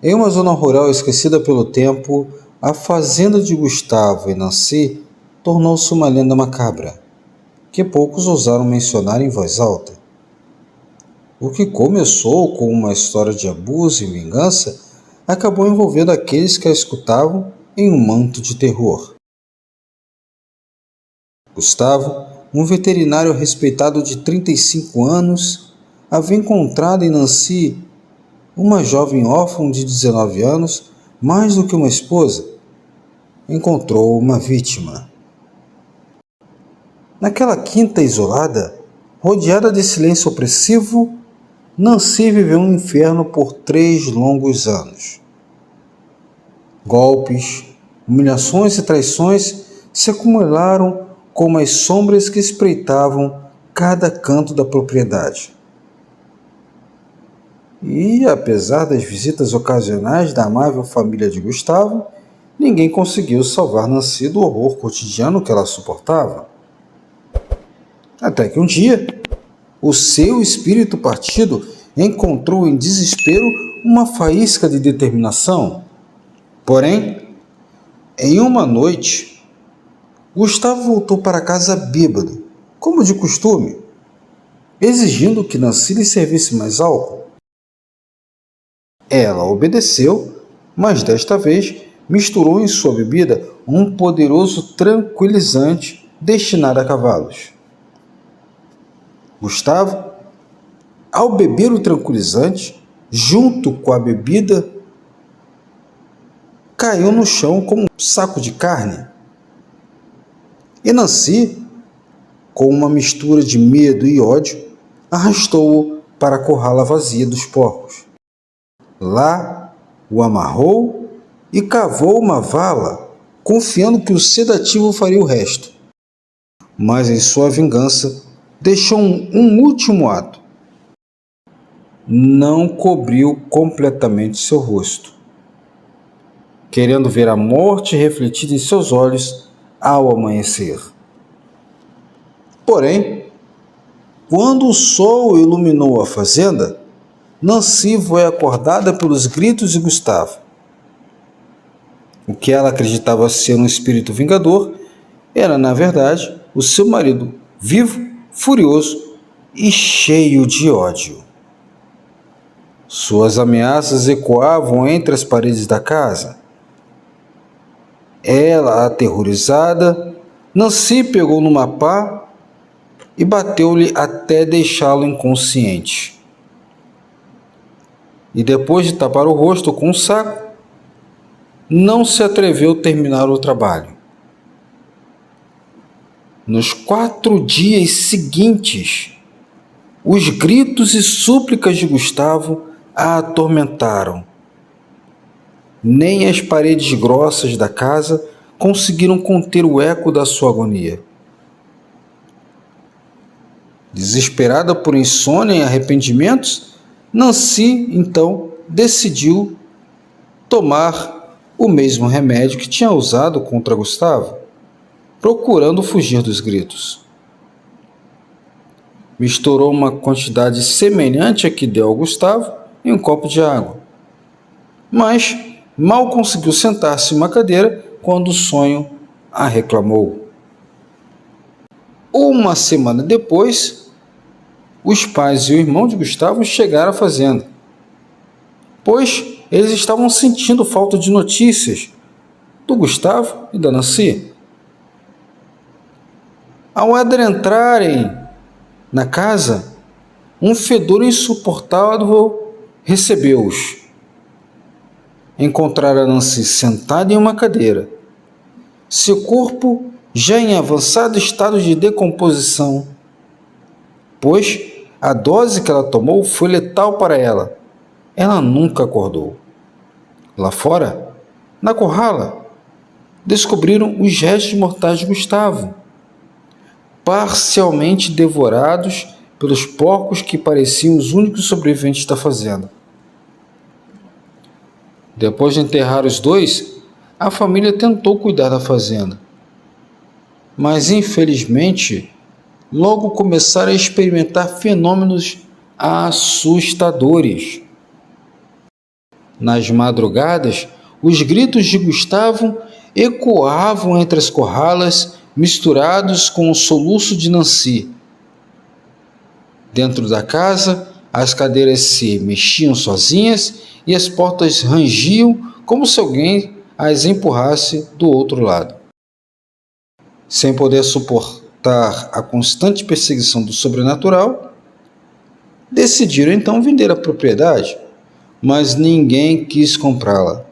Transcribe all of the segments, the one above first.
Em uma zona rural esquecida pelo tempo, a fazenda de Gustavo e Nancy tornou-se uma lenda macabra, que poucos ousaram mencionar em voz alta. O que começou com uma história de abuso e vingança acabou envolvendo aqueles que a escutavam em um manto de terror. Gustavo, um veterinário respeitado de 35 anos, havia encontrado em Nancy uma jovem órfã de 19 anos, mais do que uma esposa. Encontrou uma vítima. Naquela quinta isolada, rodeada de silêncio opressivo, Nancy viveu um inferno por 3 longos anos. Golpes, humilhações e traições se acumularam como as sombras que espreitavam cada canto da propriedade. E, apesar das visitas ocasionais da amável família de Gustavo, ninguém conseguiu salvar Nancy do horror cotidiano que ela suportava. Até que um dia, o seu espírito partido encontrou em desespero uma faísca de determinação. Porém, em uma noite, Gustavo voltou para casa bêbado, como de costume, exigindo que Nancy lhe servisse mais álcool. Ela obedeceu, mas desta vez misturou em sua bebida um poderoso tranquilizante destinado a cavalos. Gustavo, ao beber o tranquilizante, junto com a bebida, caiu no chão como um saco de carne. E Nancy, com uma mistura de medo e ódio, arrastou-o para a corrala vazia dos porcos. Lá, o amarrou e cavou uma vala, confiando que o sedativo faria o resto. Mas em sua vingança, deixou um último ato. Não cobriu completamente seu rosto, querendo ver a morte refletida em seus olhos ao amanhecer. Porém, quando o sol iluminou a fazenda, Nancy foi acordada pelos gritos de Gustavo. O que ela acreditava ser um espírito vingador era, na verdade, o seu marido, vivo, furioso e cheio de ódio. Suas ameaças ecoavam entre as paredes da casa. Ela, aterrorizada, Nancy pegou numa pá e bateu-lhe até deixá-lo inconsciente. E depois de tapar o rosto com um saco, não se atreveu a terminar o trabalho. Nos 4 dias seguintes, os gritos e súplicas de Gustavo a atormentaram. Nem as paredes grossas da casa conseguiram conter o eco da sua agonia. Desesperada por insônia e arrependimentos, Nancy, então, decidiu tomar o mesmo remédio que tinha usado contra Gustavo, procurando fugir dos gritos. Misturou uma quantidade semelhante à que deu ao Gustavo em um copo de água, mas mal conseguiu sentar-se em uma cadeira quando o sonho a reclamou. Uma semana depois, os pais e o irmão de Gustavo chegaram à fazenda, pois eles estavam sentindo falta de notícias do Gustavo e da Nancy. Ao adentrarem na casa, um fedor insuportável recebeu-os. Encontraram a Nancy sentada em uma cadeira, seu corpo já em avançado estado de decomposição, pois a dose que ela tomou foi letal para ela. Ela nunca acordou. Lá fora, na corrala, descobriram os restos mortais de Gustavo, parcialmente devorados pelos porcos que pareciam os únicos sobreviventes da fazenda. Depois de enterrar os dois, a família tentou cuidar da fazenda, mas infelizmente logo começaram a experimentar fenômenos assustadores. Nas madrugadas, os gritos de Gustavo ecoavam entre as corralas, misturados com o soluço de Nancy. Dentro da casa, as cadeiras se mexiam sozinhas e as portas rangiam como se alguém as empurrasse do outro lado. Sem poder suportar a constante perseguição do sobrenatural, decidiram então vender a propriedade, mas ninguém quis comprá-la.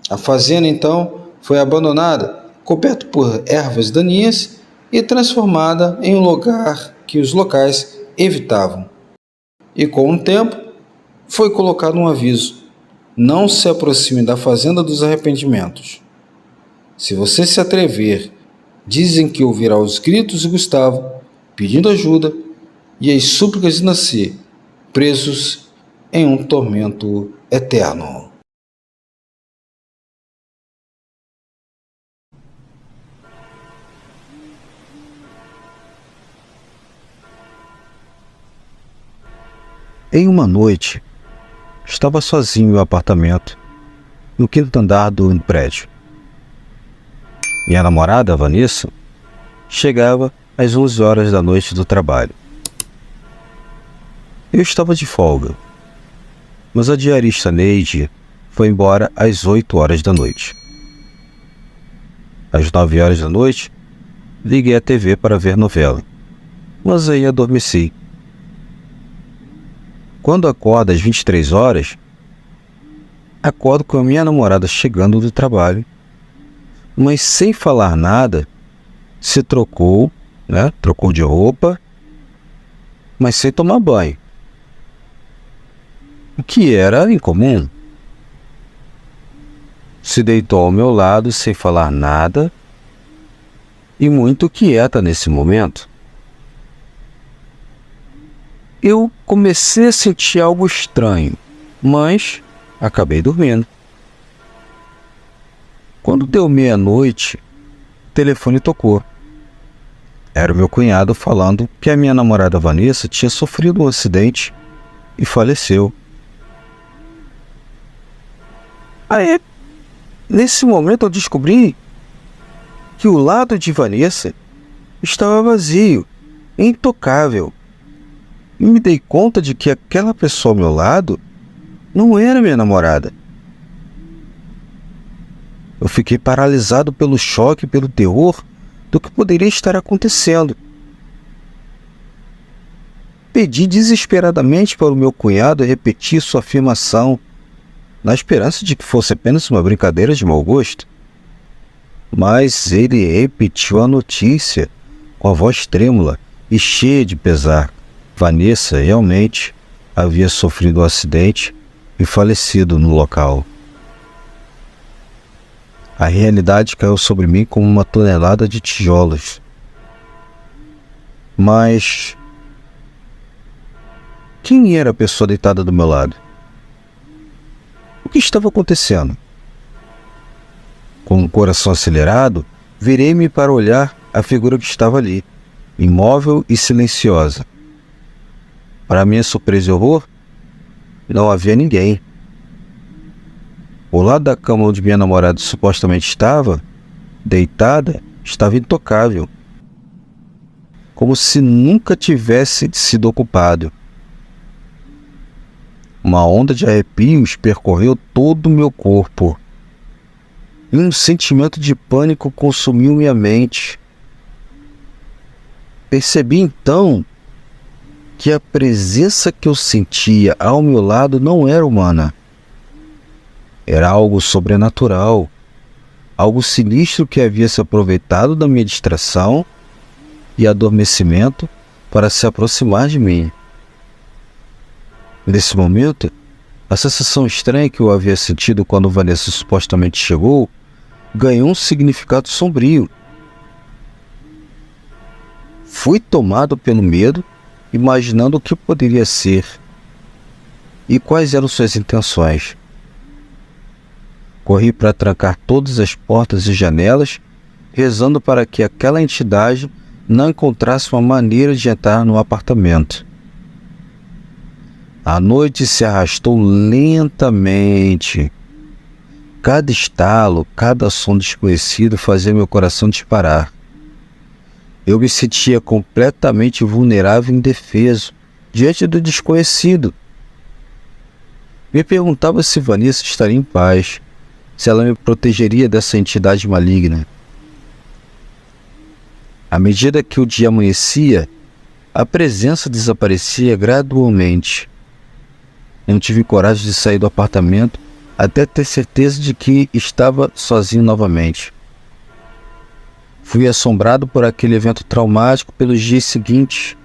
A fazenda então foi abandonada, coberta por ervas daninhas e transformada em um lugar que os locais evitavam. E com o tempo foi colocado um aviso: não se aproxime da fazenda dos arrependimentos. Se você se atrever, dizem que ouvirá os gritos de Gustavo pedindo ajuda e as súplicas de Nancy, presos em um tormento eterno. Em uma noite, estava sozinho no apartamento, no quinto andar do prédio. Minha namorada, Vanessa, chegava às 11 horas da noite do trabalho. Eu estava de folga, mas a diarista Neide foi embora às 8 horas da noite. Às 9 horas da noite, liguei a TV para ver novela, mas aí adormeci. Quando acordo às 23 horas, acordo com a minha namorada chegando do trabalho, mas sem falar nada, se trocou, trocou de roupa, mas sem tomar banho, o que era incomum. Se deitou ao meu lado sem falar nada e muito quieta nesse momento. Eu comecei a sentir algo estranho, mas acabei dormindo. Quando deu meia-noite, o telefone tocou. Era o meu cunhado falando que a minha namorada Vanessa tinha sofrido um acidente e faleceu. Aí, nesse momento eu descobri que o lado de Vanessa estava vazio, intocável. E me dei conta de que aquela pessoa ao meu lado não era minha namorada. Eu fiquei paralisado pelo choque, pelo terror do que poderia estar acontecendo. Pedi desesperadamente para o meu cunhado repetir sua afirmação, na esperança de que fosse apenas uma brincadeira de mau gosto. Mas ele repetiu a notícia com a voz trêmula e cheia de pesar. Vanessa realmente havia sofrido um acidente e falecido no local. A realidade caiu sobre mim como uma tonelada de tijolos. Mas quem era a pessoa deitada do meu lado? O que estava acontecendo? Com o coração acelerado, virei-me para olhar a figura que estava ali, imóvel e silenciosa. Para minha surpresa e horror, não havia ninguém. O lado da cama onde minha namorada supostamente estava, deitada, estava intocável, como se nunca tivesse sido ocupado. Uma onda de arrepios percorreu todo o meu corpo, e um sentimento de pânico consumiu minha mente. Percebi então que a presença que eu sentia ao meu lado não era humana. Era algo sobrenatural, algo sinistro que havia se aproveitado da minha distração e adormecimento para se aproximar de mim. Nesse momento, a sensação estranha que eu havia sentido quando Vanessa supostamente chegou ganhou um significado sombrio. Fui tomado pelo medo, imaginando o que poderia ser e quais eram suas intenções. Corri para trancar todas as portas e janelas, rezando para que aquela entidade não encontrasse uma maneira de entrar no apartamento. A noite se arrastou lentamente. Cada estalo, cada som desconhecido fazia meu coração disparar. Eu me sentia completamente vulnerável e indefeso diante do desconhecido. Me perguntava se Vanessa estaria em paz, se ela me protegeria dessa entidade maligna. À medida que o dia amanhecia, a presença desaparecia gradualmente. Eu não tive coragem de sair do apartamento até ter certeza de que estava sozinho novamente. Fui assombrado por aquele evento traumático pelos dias seguintes.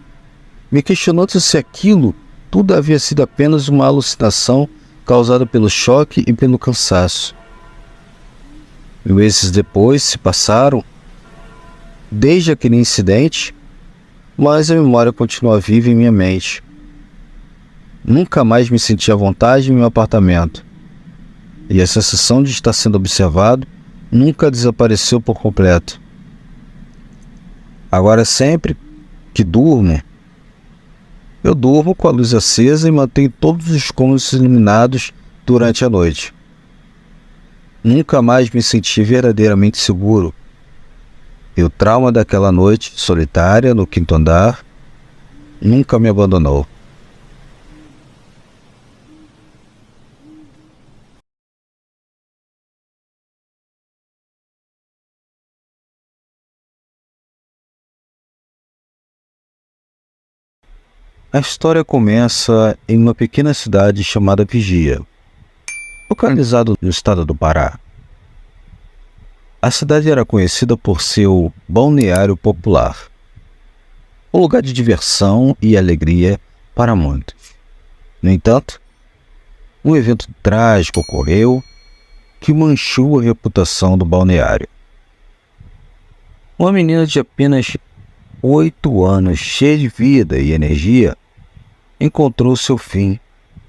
Me questionando se aquilo tudo havia sido apenas uma alucinação causada pelo choque e pelo cansaço. Meses depois se passaram desde aquele incidente, mas a memória continua viva em minha mente. Nunca mais me senti à vontade em meu apartamento. E a sensação de estar sendo observado nunca desapareceu por completo. Agora, sempre que durmo, eu durmo com a luz acesa e mantenho todos os cômodos iluminados durante a noite. Nunca mais me senti verdadeiramente seguro. E o trauma daquela noite solitária no quinto andar nunca me abandonou. A história começa em uma pequena cidade chamada Vigia, localizada no estado do Pará. A cidade era conhecida por seu balneário popular, um lugar de diversão e alegria para muitos. No entanto, um evento trágico ocorreu que manchou a reputação do balneário. Uma menina de apenas 8 anos, cheia de vida e energia, encontrou seu fim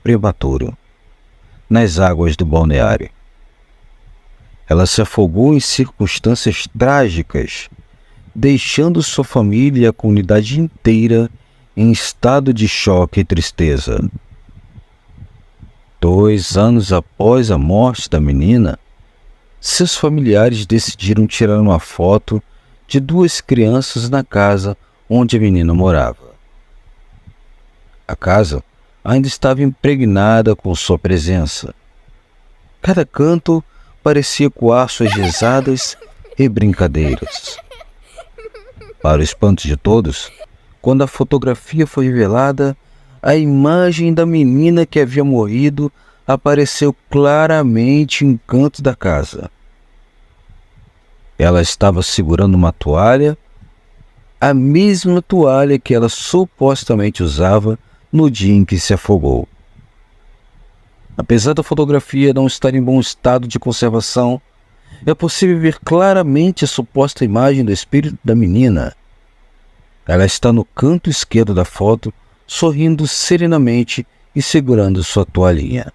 prematuro nas águas do balneário. Ela se afogou em circunstâncias trágicas, deixando sua família e a comunidade inteira em estado de choque e tristeza. 2 anos após a morte da menina, seus familiares decidiram tirar uma foto de 2 crianças na casa onde a menina morava. A casa ainda estava impregnada com sua presença. Cada canto parecia ecoar suas risadas e brincadeiras. Para o espanto de todos, quando a fotografia foi revelada, a imagem da menina que havia morrido apareceu claramente em um canto da casa. Ela estava segurando uma toalha, a mesma toalha que ela supostamente usava no dia em que se afogou. Apesar da fotografia não estar em bom estado de conservação, é possível ver claramente a suposta imagem do espírito da menina. Ela está no canto esquerdo da foto, sorrindo serenamente e segurando sua toalhinha.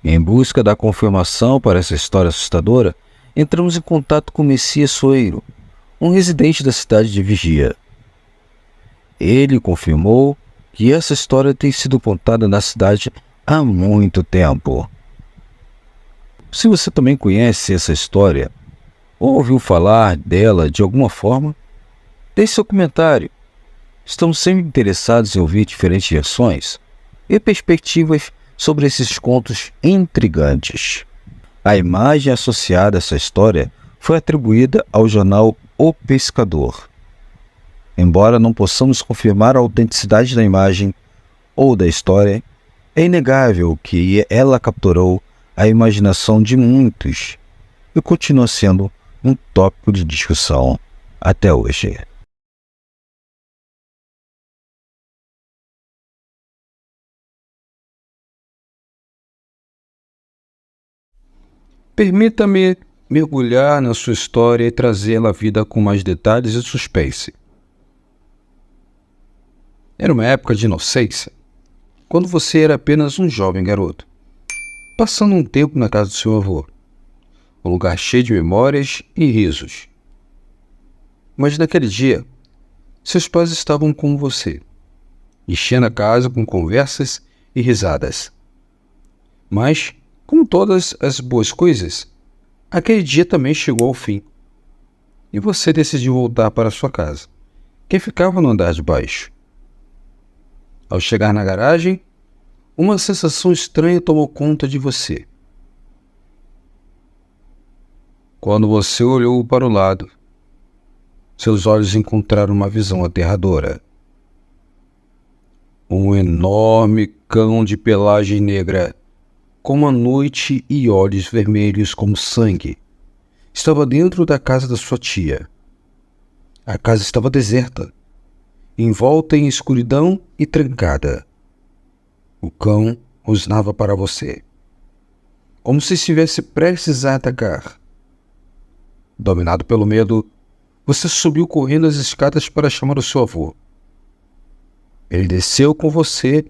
Em busca da confirmação para essa história assustadora, entramos em contato com Messias Soeiro, um residente da cidade de Vigia. Ele confirmou que essa história tem sido contada na cidade há muito tempo. Se você também conhece essa história, ou ouviu falar dela de alguma forma, deixe seu comentário. Estamos sempre interessados em ouvir diferentes versões e perspectivas sobre esses contos intrigantes. A imagem associada a essa história foi atribuída ao jornal O Pescador. Embora não possamos confirmar a autenticidade da imagem ou da história, é inegável que ela capturou a imaginação de muitos e continua sendo um tópico de discussão até hoje. Permita-me mergulhar na sua história e trazê-la à vida com mais detalhes e suspense. Era uma época de inocência, quando você era apenas um jovem garoto, passando um tempo na casa do seu avô, um lugar cheio de memórias e risos. Mas naquele dia, seus pais estavam com você, enchendo a casa com conversas e risadas. Mas, como todas as boas coisas, aquele dia também chegou ao fim. E você decidiu voltar para sua casa, que ficava no andar de baixo. Ao chegar na garagem, uma sensação estranha tomou conta de você. Quando você olhou para o lado, seus olhos encontraram uma visão aterradora. Um enorme cão de pelagem negra, com uma noite e olhos vermelhos como sangue, estava dentro da casa da sua tia. A casa estava deserta, envolta em escuridão e trancada. O cão rosnava para você, como se estivesse prestes a atacar. Dominado pelo medo, você subiu correndo as escadas para chamar o seu avô. Ele desceu com você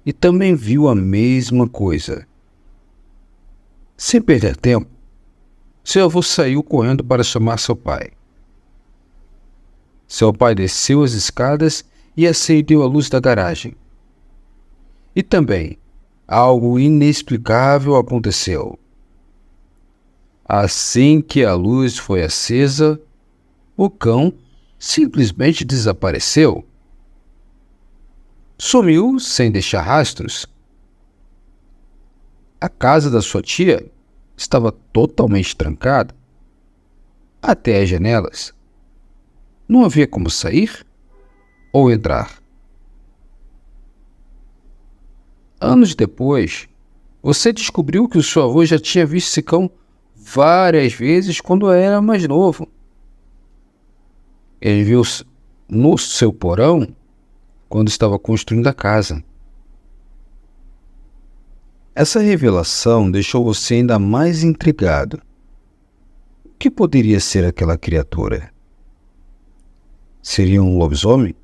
e também viu a mesma coisa. Sem perder tempo, seu avô saiu correndo para chamar seu pai. Seu pai desceu as escadas e acendeu a luz da garagem. E também, algo inexplicável aconteceu. Assim que a luz foi acesa, o cão simplesmente desapareceu. Sumiu sem deixar rastros. A casa da sua tia estava totalmente trancada, até as janelas. Não havia como sair ou entrar. Anos depois, você descobriu que o seu avô já tinha visto esse cão várias vezes quando era mais novo. Ele viu no seu porão quando estava construindo a casa. Essa revelação deixou você ainda mais intrigado. O que poderia ser aquela criatura? Seria um lobisomem?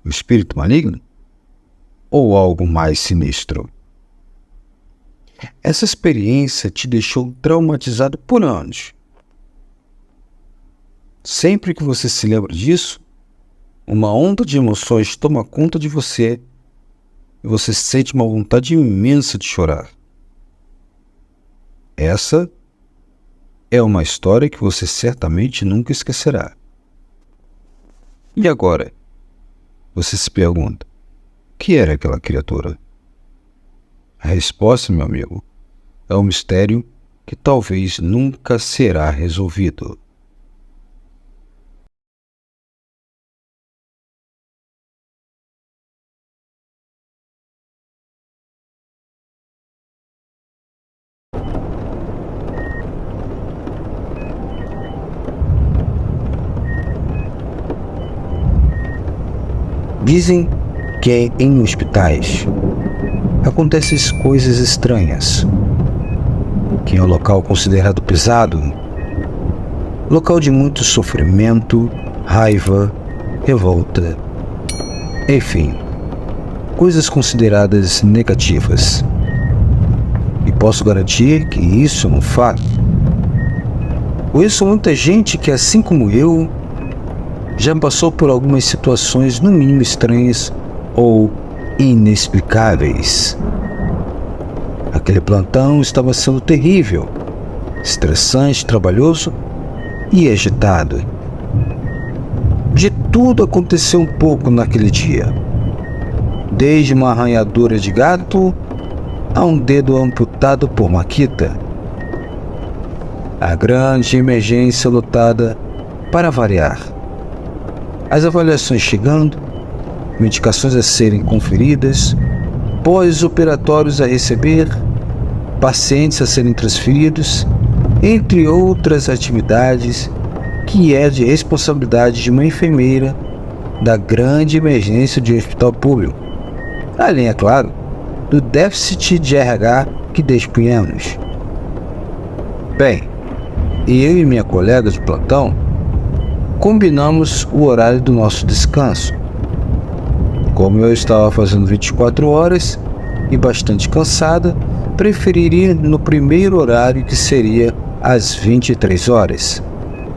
Um espírito maligno? Ou algo mais sinistro? Essa experiência te deixou traumatizado por anos. Sempre que você se lembra disso, uma onda de emoções toma conta de você e você sente uma vontade imensa de chorar. Essa é uma história que você certamente nunca esquecerá. E agora? Você se pergunta, o que era aquela criatura? A resposta, meu amigo, é um mistério que talvez nunca será resolvido. Dizem que em hospitais acontecem coisas estranhas, que é um local considerado pesado, local de muito sofrimento, raiva, revolta, enfim, coisas consideradas negativas. E posso garantir que isso é um fato. Conheço muita gente que, assim como eu, já passou por algumas situações no mínimo estranhas ou inexplicáveis. Aquele plantão estava sendo terrível, estressante, trabalhoso e agitado. De tudo aconteceu um pouco naquele dia, desde uma arranhadura de gato a um dedo amputado por Maquita. A grande emergência lutada para variar. As avaliações chegando, medicações a serem conferidas, pós-operatórios a receber, pacientes a serem transferidos, entre outras atividades que é de responsabilidade de uma enfermeira da grande emergência de um hospital público, além, é claro, do déficit de RH que dispunhamos. Bem, eu e minha colega de plantão combinamos o horário do nosso descanso. Como eu estava fazendo 24 horas e bastante cansada, preferiria no primeiro horário, que seria às 23 horas,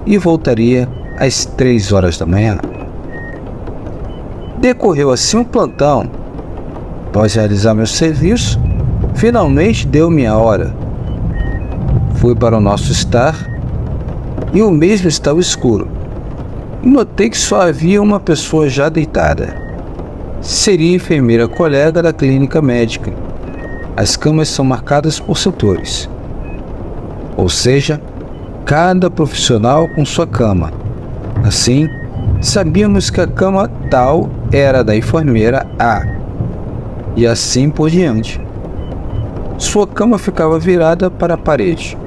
e voltaria às 3 horas da manhã. Decorreu assim um plantão. Após realizar meu serviço, finalmente deu minha hora. Fui para o nosso estar e o mesmo estava escuro. E notei que só havia uma pessoa já deitada. Seria a enfermeira colega da clínica médica. As camas são marcadas por setores, ou seja, cada profissional com sua cama. Assim, sabíamos que a cama tal era da enfermeira A, e assim por diante. Sua cama ficava virada para a parede.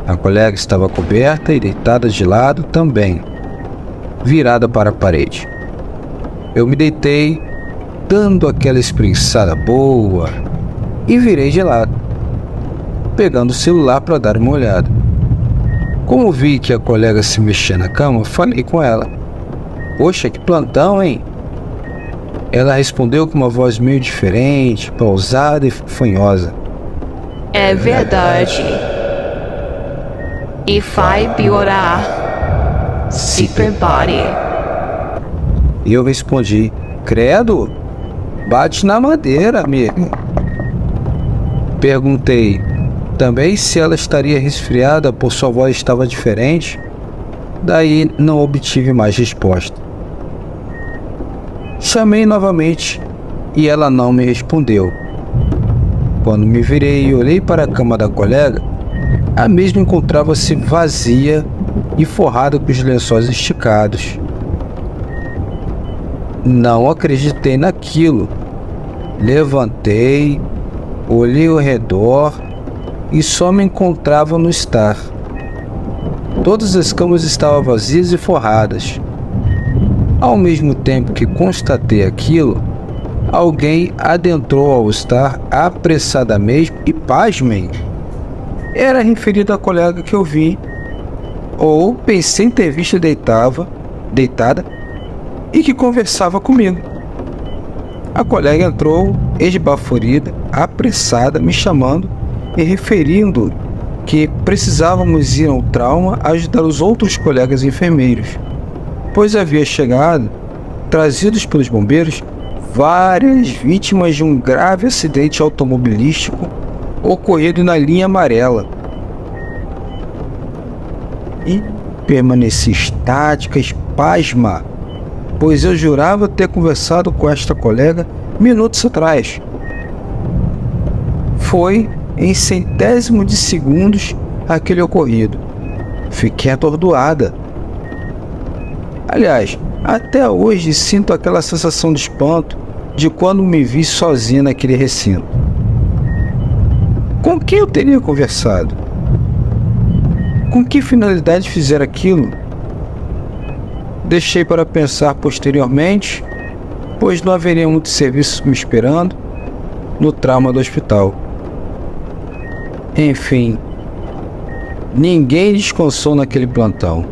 A colega estava coberta e deitada de lado também, virada para a parede. Eu me deitei, dando aquela espreguiçada boa, e virei de lado, pegando o celular para dar uma olhada. Como vi que a colega se mexia na cama, falei com ela. Poxa, que plantão, hein? Ela respondeu com uma voz meio diferente, pausada e fanhosa. É verdade. E vai piorar. Super Body. E eu respondi, credo, bate na madeira, amigo. Perguntei também se ela estaria resfriada por sua voz estava diferente. Daí não obtive mais resposta. Chamei novamente e ela não me respondeu. Quando me virei e olhei para a cama da colega, a mesma encontrava-se vazia e forrada com os lençóis esticados. Não acreditei naquilo. Levantei, olhei ao redor e só me encontrava no estar. Todas as camas estavam vazias e forradas. Ao mesmo tempo que constatei aquilo, alguém adentrou ao estar apressadamente e, pasmem, era referido à colega que eu vi, ou pensei ter visto deitada e que conversava comigo. A colega entrou, esbaforida, apressada, me chamando e referindo que precisávamos ir ao trauma ajudar os outros colegas enfermeiros, pois havia chegado, trazidos pelos bombeiros, várias vítimas de um grave acidente automobilístico ocorrido na linha amarela. E permaneci estática, pasma, pois eu jurava ter conversado com esta colega minutos atrás. Foi em centésimo de segundos aquele ocorrido. Fiquei atordoada. Aliás, até hoje sinto aquela sensação de espanto de quando me vi sozinha naquele recinto. Com quem eu teria conversado? Com que finalidade fizer aquilo? Deixei para pensar posteriormente, pois não haveria muito serviço me esperando no trauma do hospital. Enfim, ninguém descansou naquele plantão.